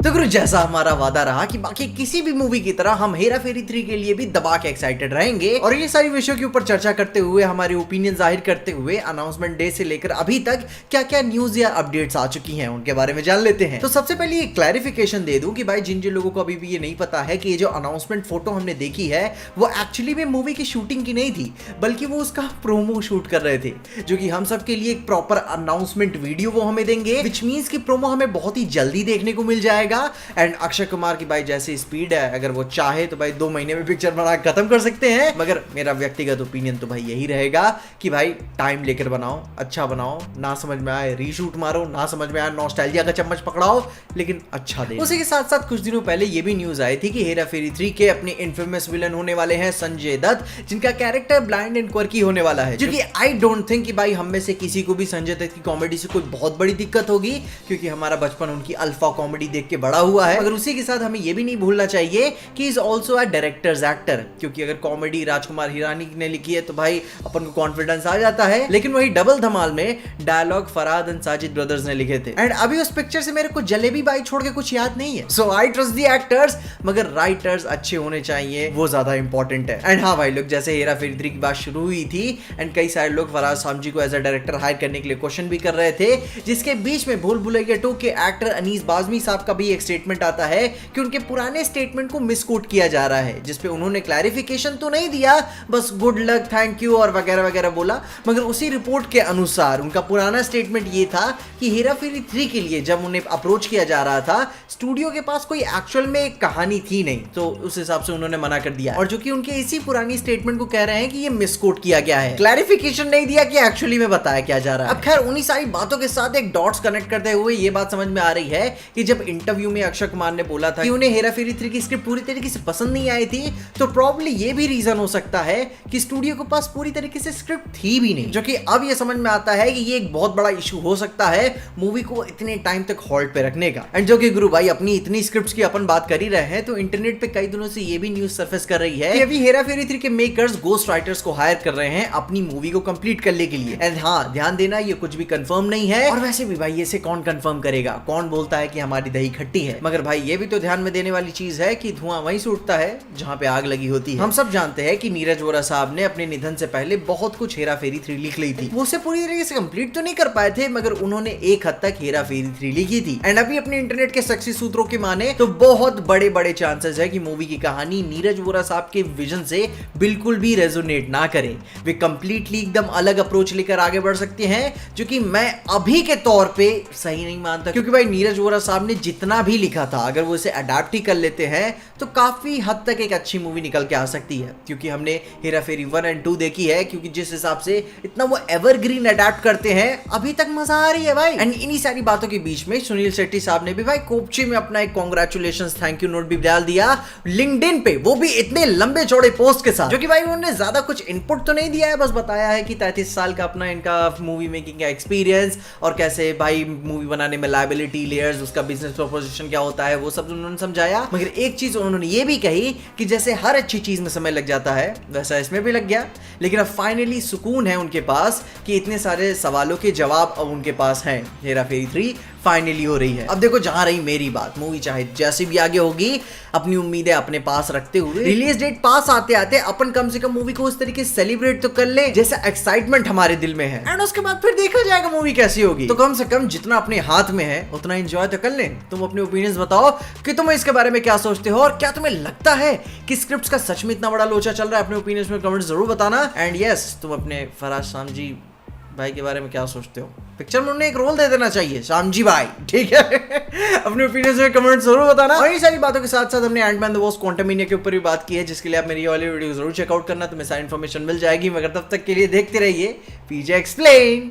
तो गुरु जैसा हमारा वादा रहा कि बाकी किसी भी मूवी की तरह हम हेरा फेरी 3 के लिए भी दबा के एक्साइटेड रहेंगे और ये सारी विषयों के ऊपर चर्चा करते हुए हमारे ओपिनियन जाहिर करते हुए अनाउंसमेंट डे से लेकर अभी तक क्या क्या न्यूज या अपडेट्स आ चुकी हैं उनके बारे में जान लेते हैं। तो सबसे पहले ये क्लैरिफिकेशन दे दूं कि भाई जिन जिन लोगों को अभी भी ये नहीं पता है कि ये जो अनाउंसमेंट फोटो हमने देखी है वो एक्चुअली में मूवी की शूटिंग की नहीं थी, बल्कि वो उसका प्रोमो शूट कर रहे थे, जो कि हम सब के लिए एक प्रॉपर अनाउंसमेंट वीडियो वो हमें देंगे, विच मींस कि प्रोमो हमें बहुत ही जल्दी देखने को मिल जाएगा। एंड अक्षय कुमार की भाई जैसी स्पीड है, अगर वो चाहे तो भाई 2 महीने में पिक्चर बना खत्म कर सकते हैं। मगर मेरा व्यक्तिगत ओपिनियन तो भाई यही रहेगा कि भाई टाइम लेकर बनाओ, अच्छा बनाओ, ना समझ में आए रीशूट मारो, ना समझ में आए नॉस्टैल्जिया का चम्मच पकड़ाओ, लेकिन अच्छा दे। उसी के साथ साथ कुछ दिनों पहले ये भी न्यूज आई थी कि हेरा फेरी 3 के अपने इनफेमस विलन होने वाले हैं संजय दत्त, जिनका कैरेक्टर ब्लाइंड एंड क्वर्की होने वाला है, जो कि आई डोंट थिंक कि भाई हम में से किसी को भी संजय दत्त की कॉमेडी से कोई बहुत बड़ी दिक्कत होगी, क्योंकि हमारा बचपन उनकी अल्फा कॉमेडी देख के बड़ा हुआ है। मगर उसी के साथ हमें यह भी नहीं भूलना चाहिए कि is also a directors actor, क्योंकि अगर कॉमेडी राजकुमार हिरानी ने लिखी है तो भाई अपन को कॉन्फिडेंस आ जाता है, लेकिन वही डबल धमाल में dialogue Farhad and Sajid brothers ने लिखे थे। एंड अभी उस पिक्चर से मेरे को जलेबी बाई छोड़ के कुछ याद नहीं है। सो आई ट्रस्ट दी एक्टर्स, मगर राइटर्स अच्छे होने चाहिए, वो ज्यादा इंपॉर्टेंट है। एंड हाँ भाई लोग, जैसे हेरा फेरी 3 की बात शुरू हुई थी एंड कई सारे लोग फरहाद सामजी को एज अ डायरेक्टर हायर करने के लिए क्वेश्चन भी कर रहे थे, जिसके बीच में भूल भुलैया 2 के एक्टर अनीस बाज़मी साहब का भी एक स्टेटमेंट आता है कि उनके पुराने स्टेटमेंट को मिसकोट किया जा रहा है, जिसपे उन्होंने क्लैरिफिकेशन तो नहीं दिया, बस गुड लक, थैंक यू और वगैरह वगैरह बोला। मगर उसी रिपोर्ट के अनुसार उनका पुराना स्टेटमेंट ये था कि हेरा फेरी 3 के लिए जब उन्हें अप्रोच किया जा रहा था, स्टूडियो के पास कोई एक्चुअल में एक कहानी थी नहीं, तो उस हिसाब से उन्होंने मना कर दिया। और जो कि उनके इसी पुरानी स्टेटमेंट को कह रहे हैं कि ये मिसकोट किया गया है, क्लैरिफिकेशन नहीं दिया कि एक्चुअली में बताया क्या जा रहा है। अब खैर उन्हीं सारी बातों के साथ एक डॉट्स कनेक्ट करते हुए ये बात समझ में आ रही है कि जब इंटरव्यू में अक्षय कुमार ने बोला था कि उन्हें हेरा फेरी 3 की स्क्रिप्ट पूरी तरीके से पसंद नहीं आई थी, तो प्रॉब्ली ये भी रीजन हो सकता है कि स्टूडियो के पास पूरी तरीके से स्क्रिप्ट थी भी नहीं, जो कि अब ये समझ में आता है कि ये एक बहुत बड़ा इशू हो सकता है मूवी को इतने टाइम तक होल्ड पे रखने का। एंड जो कि गुरु भाई अपनी इतनी स्क्रिप्ट्स की अपन बात कर ही रहे हैं, तो इंटरनेट पे कई दिनों से ये भी न्यूज सरफेस कर रही है कि अभी हेरा फेरी 3 के मेकर्स गोस्ट राइटर्स को हायर कर रहे हैं अपनी मूवी को कंप्लीट करने के लिए। एंड हाँ, ध्यान देना ये कुछ भी कंफर्म नहीं है, और वैसे भी भाई इसे कौन कंफर्म करेगा, कौन बोलता है कि हमारी दही खट्टी है। मगर भाई ये भी तो ध्यान में देने वाली चीज है कि धुआं वहीं से उठता है जहां पे आग लगी होती है। हम सब जानते हैं कि नीरज वोरा साहब ने अपने निधन से पहले बहुत कुछ हेरा फेरी 3 लिख ली थी, वो उसे पूरी तरीके से कंप्लीट तो नहीं कर पाए थे, मगर उन्होंने एक हद तक हेरा फेरी 3 लिखी थी। एंड अभी अपने इंटरनेट के सक्सेस सूत्रों के माने तो बहुत बड़े बड़े चांसेस है कि मूवी की कहानी नीरज वोरा साहब के विजन से बिल्कुल भी रेजोनेट ना करे, वे कंप्लीटली एकदम अलग अप्रोच लेकर आगे बढ़ सकते हैं, जो कि मैं अभी के तौर पे सही नहीं मानता, क्योंकि भाई नीरज वोरा साहब ने जितना भी लिखा था अगर वो इसे अडैप्ट ही कर लेते हैं तो काफी हद तक एक अच्छी मूवी निकल के आ सकती है, क्योंकि हमने हेरा फेरी 1 और 2 देखी है, क्योंकि जिस हिसाब से इतना वो एवरग्रीन अडैप्ट करते हैं अभी तक मजा आ रही है भाई। एंड इन्हीं सारी बातों के बीच में सुनील शेट्टी साहब ने भी भाई कोपची में अपना एक कांग्रेचुलेशंस थैंक यू नोट भी डाल दिया लिंक्डइन पे, वो भी इतने लंबे चौड़े पोस्ट के साथ, जो कि भाई उन्होंने ज्यादा कुछ इनपुट तो नहीं दिया है, बस बताया है कि 33 साल का अपना इनका मूवी मेकिंग का एक्सपीरियंस और कैसे भाई मूवी बनाने में लायबिलिटी लेयर्स, उसका बिजनेस प्रोपोजिशन क्या होता है, वो सब उन्होंने समझाया। मगर एक चीज उन्होंने ये भी कही कि जैसे हर अच्छी चीज में समय लग जाता है वैसा इसमें भी लग गया, लेकिन अब फाइनली सुकून है उनके पास कि इतने सारे सवालों के जवाब अब उनके पास हैं। हेरा फेरी 3 फाइनली हो रही है। अब देखो जहां रही मेरी बात, मूवी चाहे जैसी भी आगे होगी, अपनी उम्मीदें अपने पास रखते हुए रिलीज डेट पास आते आते अपन कम से कम मूवी को उस तरीके से सेलिब्रेट तो कर ले जैसा एक्साइटमेंट हमारे दिल में है, एंड उसके बाद फिर देखा जाएगा मूवी कैसी होगी। तो कम से कम जितना अपने हाथ में है उतना एंजॉय तो कर ले। तुम अपने ओपिनियंस बताओ कि तुम इसके बारे में क्या सोचते हो, और क्या तुम्हें लगता है कि स्क्रिप्ट्स का सच में इतना बड़ा लोचा चल रहा है? अपने ओपिनियंस में कमेंट जरूर बताना। एंड यस, तुम अपने फरहाद सामजी भाई के बारे में क्या सोचते हो? पिक्चर में उन्हें एक रोल दे देना चाहिए, शामजी भाई, ठीक है? अपने ओपिनियंस में कमेंट जरूर बताना। और ये सारी बातों के साथ साथ हमने एंटमैन द वॉस्प क्वांटममेनिया के ऊपर भी बात की है, जिसके लिए आप मेरी वाली वीडियो जरूर चेकआउट करना, तुम्हें सारी इन्फॉर्मेशन मिल जाएगी। मगर तब तक के लिए देखते रहिए पीजे एक्सप्लेन।